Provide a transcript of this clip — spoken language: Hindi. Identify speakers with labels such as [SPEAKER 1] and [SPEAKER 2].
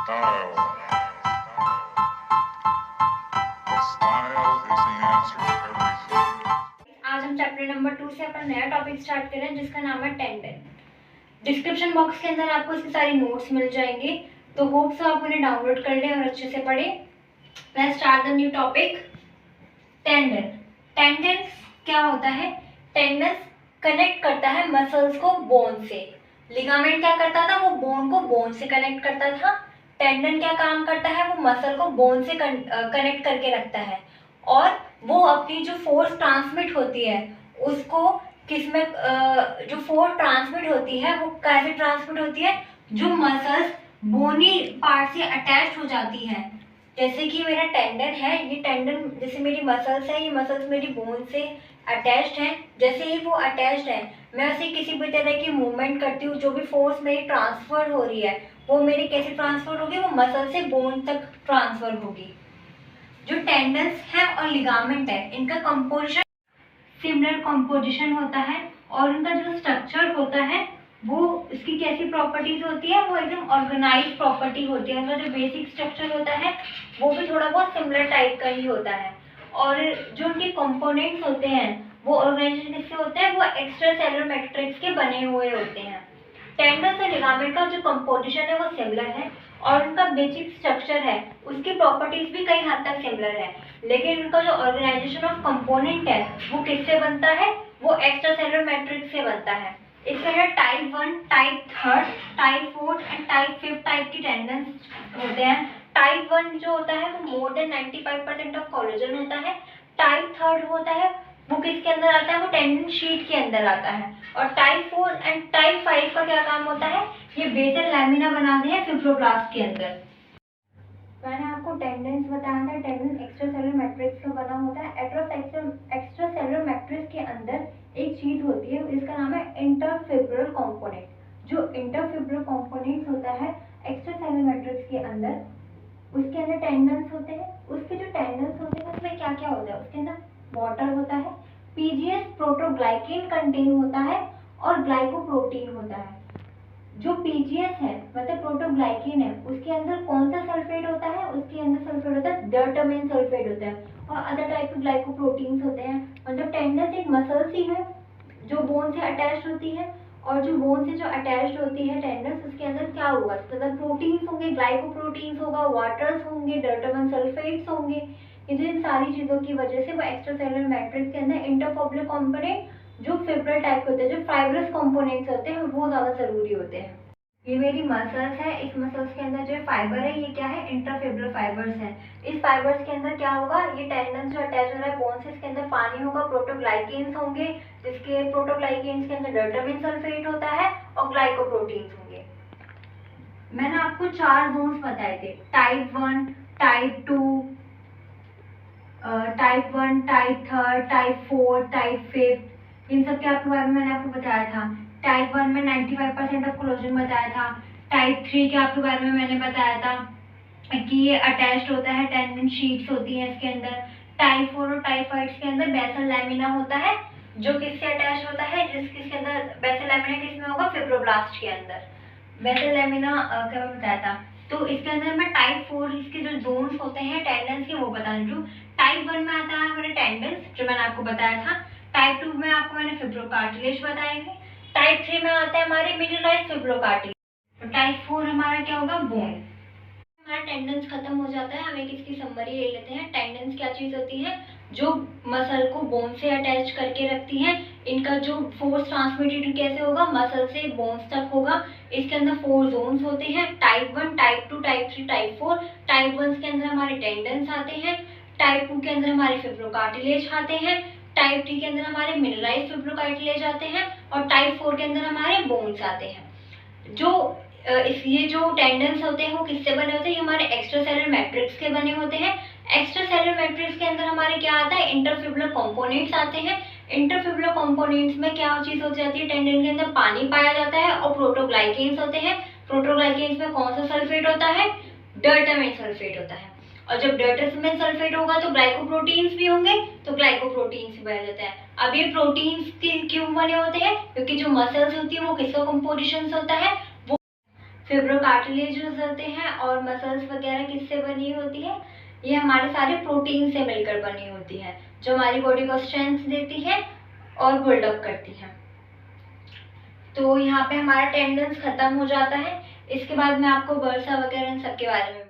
[SPEAKER 1] Style. Style is the answer to everything.
[SPEAKER 2] आज हम चैप्टर नंबर 2 से अपना नया टॉपिक स्टार्ट करें जिसका नाम है टेंडन। डिस्क्रिप्शन बॉक्स के अंदर आपको इसके सारी नोट्स मिल जाएंगे, तो होप सो आप उन्हें डाउनलोड कर लें और अच्छे से पढ़ें। Let's start the new topic. Tendon. Tendon क्या होता है? टेंडन कनेक्ट करता है मसल्स को बोन से। लिगामेंट क्या करता था? वो बोन को बोन से कनेक्ट करता था। टेंडन क्या काम करता है? वो मसल को बोन से कनेक्ट करके रखता है और वो अपनी जो फोर्स ट्रांसमिट होती है उसको किसमें जो फोर्स ट्रांसमिट होती है वो कैसे ट्रांसमिट होती है? जो मसल्स बोनी पार्ट से अटैच हो जाती है। जैसे कि मेरा टेंडन है, ये टेंडन जैसे मेरी मसल्स है, ये मसल्स मेरी बोन से अटैच्ड हैं। जैसे ही वो अटैच्ड है मैं ऐसे किसी भी तरह की मूवमेंट करती हूँ, जो भी फोर्स मेरी ट्रांसफर हो रही है वो मेरी कैसे ट्रांसफर होगी? वो मसल से बोन तक ट्रांसफर होगी। जो टेंडन्स है और लिगामेंट है इनका कंपोजिशन सिमिलर कंपोजिशन होता है और उनका जो स्ट्रक्चर होता है वो इसकी कैसी प्रॉपर्टीज होती है? वो एकदम ऑर्गेनाइज्ड प्रॉपर्टी होती है। उनका जो बेसिक स्ट्रक्चर होता है वो भी थोड़ा बहुत सिमिलर टाइप का ही होता है और जो उनके कंपोनेंट्स होते हैं वो ऑर्गेनाइजेशन किससे होते हैं? वो एक्स्ट्रा सेलुलर मैट्रिक्स के बने हुए होते हैं। टेंडन्स और लिगामेंट का जो कंपोजिशन है वो सिमिलर है और उनका बेसिक स्ट्रक्चर है उसकी प्रॉपर्टीज भी कई हद तक सिमिलर है, लेकिन उनका जो ऑर्गेनाइजेशन ऑफ कंपोनेंट है वो किससे बनता है? वो एक्स्ट्रा सेलुलर मैट्रिक्स से बनता है। इसके अंदर type 1, type 3, type 4 and type 5 type की टेंडन्स होते हैं। टाइप 1 जो होता है वो मोर देन 95% ऑफ कोलेजन होता है। टाइप 3 होता है वो किसके अंदर आता है? वो टेंडन शीट के अंदर आता है। और टाइप 4 एंड टाइप 5 का क्या काम होता है? ये बेसल लैमिना बनाते हैं फिब्रोब्लास्ट के अंदर। मैंने आपको टेंडेंस बताया था। टेंडेंस एक्स्ट्रा सेलुलर मैट्रिक्स का बना होता है। एक्स्ट्रा सेलुलर मैट्रिक्स के अंदर एक चीज होती है जिसका नाम है इंटरफिब्रल कंपोनेंट। जो इंटरफिब्रल कंपोनेंट होता है एक्स्ट्रा सेलुलर मैट्रिक्स के अंदर, उसके अंदर टेंडेंस होते हैं। उसके जो टेंडेंस होते हैं उसमें क्या क्या होता है? उसके अंदर वाटर होता है, पीजीएस प्रोटोग्लाइकेन कंटेन होता है और ग्लाइकोप्रोटीन होता है। जो पीजीएस है मतलब प्रोटोग्लाइकेन है उसके अंदर कौन सा सल्फेट होता है? उसके अंदर सल्फेट होता है डर्टामेन सल्फेट होता है और अदर टाइप के ग्लाइकोप्रोटीन्स होते हैं। मतलब टेंडेंस एक मसल सी है जो बोन से अटैच होती है और जो बोन से जो अटैच्ड होती है टेंडेंस, उसके अंदर क्या होगा? मतलब प्रोटीन्स होंगे, ग्लाइकोप्रोटीन्स होगा, वाटर्स होंगे, डर्टामेन सल्फेट्स होंगे। इन सारी चीजों की वजह से वो एक्स्ट्रा सेलुलर मैट्रिक्स के अंदर इंटरफिब्रल कंपोनेंट जो फिब्रल टाइप के होते हैं, जो फाइब्रस कंपोनेंट्स होते हैं वो ज्यादा जरूरी होते हैं। ये मेरी मसल्स है, इस मसल्स के अंदर जो फाइबर है ये क्या है? इंटरफिब्रल फाइबर्स है। इस फाइबर्स के अंदर क्या होगा? ये टेंडन जो अटैच हो रहा है बोन से, इसके अंदर पानी होगा, प्रोटोग्लाइकेन्स होंगे, जिसके प्रोटोग्लाइकेन्स के अंदर डर्टामिन सल्फेट होता है और ग्लाइकोप्रोटीन्स होंगे। मैंने आपको 4 जोन्स बताए थे, type 1, type 2, type 1, type 3, type 4, type 5। इन सब के आपके बारे में मैंने आपको बताया था। टाइप 1 में 95% ऑफ कोलेजन बताया था। टाइप 3 के आपके बारे में मैंने बताया था कि ये अटैच्ड होता है, टेंडन शीट्स होती हैं इसके अंदर। टाइप 4 और टाइप 5 के अंदर बेसल लैमिना होता है जो किससे अटैच होता है? जिसके अंदर बेसल लैमिना किसमें होगा? फिब्रोब्लास्ट के अंदर। बेसल लैमिना क्या बताया था। तो इसके अंदर मैं टाइप 4 इसके जो जोन्स होते हैं टेंडेंस के वो बता रही हूँ। टाइप 1 में आता है हमारे टेंडेंस जो मैंने आपको बताया था। टाइप 2 में आपको मैंने फिब्रोकार्टिलेज बताए थे। टाइप 3 में आता है हमारे मिनरलाइज्ड फिब्रोकार्टिलेज। और टाइप 4 हमारा क्या होगा? बोन। हमारा टेंडेंस खत्म हो जाता है, हम एक इसकी समरी ले लेते हैं। टेंडेंस क्या चीज होती है? जो मसल को बोन से अटैच करके रखती है। इनका जो फोर्स ट्रांसमिटेड कैसे होगा? मसल से बोन्स तक होगा। इसके अंदर 4 जोन्स होते हैं, type 1, type 2, type 3, type 4। Type 1 के अंदर हमारे टेंडेंस आते हैं, टाइप 2 के अंदर हमारे फिब्रोकार्टिलेज आते हैं, टाइप 3 के अंदर हमारे मिनरलाइज्ड फिब्रोकार्टिलेज आते हैं और टाइप 4 के अंदर हमारे बोन्स आते हैं। जो ये जो टेंडेंस होते हैं वो किससे बने होते हैं? ये हमारे एक्स्ट्रा सेलुलर मैट्रिक्स के बने होते हैं। एक्स्ट्रा सेलुलर मैट्रिक्स के अंदर हमारे क्या आता है? इंटरफिब्रल कंपोनेंट्स आते हैं। इंटरफिब्रल कंपोनेंट्स में क्या चीज हो जाती है? टेंडन के अंदर पानी पाया जाता है और प्रोटोग्लाइकेन्स होते हैं। प्रोटोग्लाइकेन्स में कौन सा सल्फेट होता है? डर्टामेन सल्फेट होता है। और जब डर्टामेन सल्फेट होगा तो ग्लाइकोप्रोटीन्स भी होंगे, तो ग्लाइकोप्रोटीन्स भी बन जाता है। अब ये प्रोटीन्स क्यों बने होते हैं? क्योंकि जो मसल्स होती है वो किसका कंपोजिशन होता है? फिब्रोकार्टिलेजेस होते हैं और मसल्स वगैरह किससे बनी होती है, ये हमारे सारे प्रोटीन से मिलकर बनी होती है, जो हमारी बॉडी को स्ट्रेंथ देती है और बिल्डअप करती है। तो यहाँ पे हमारा टेंडेंस खत्म हो जाता है। इसके बाद मैं आपको बर्सा वगैरह इन सब के बारे में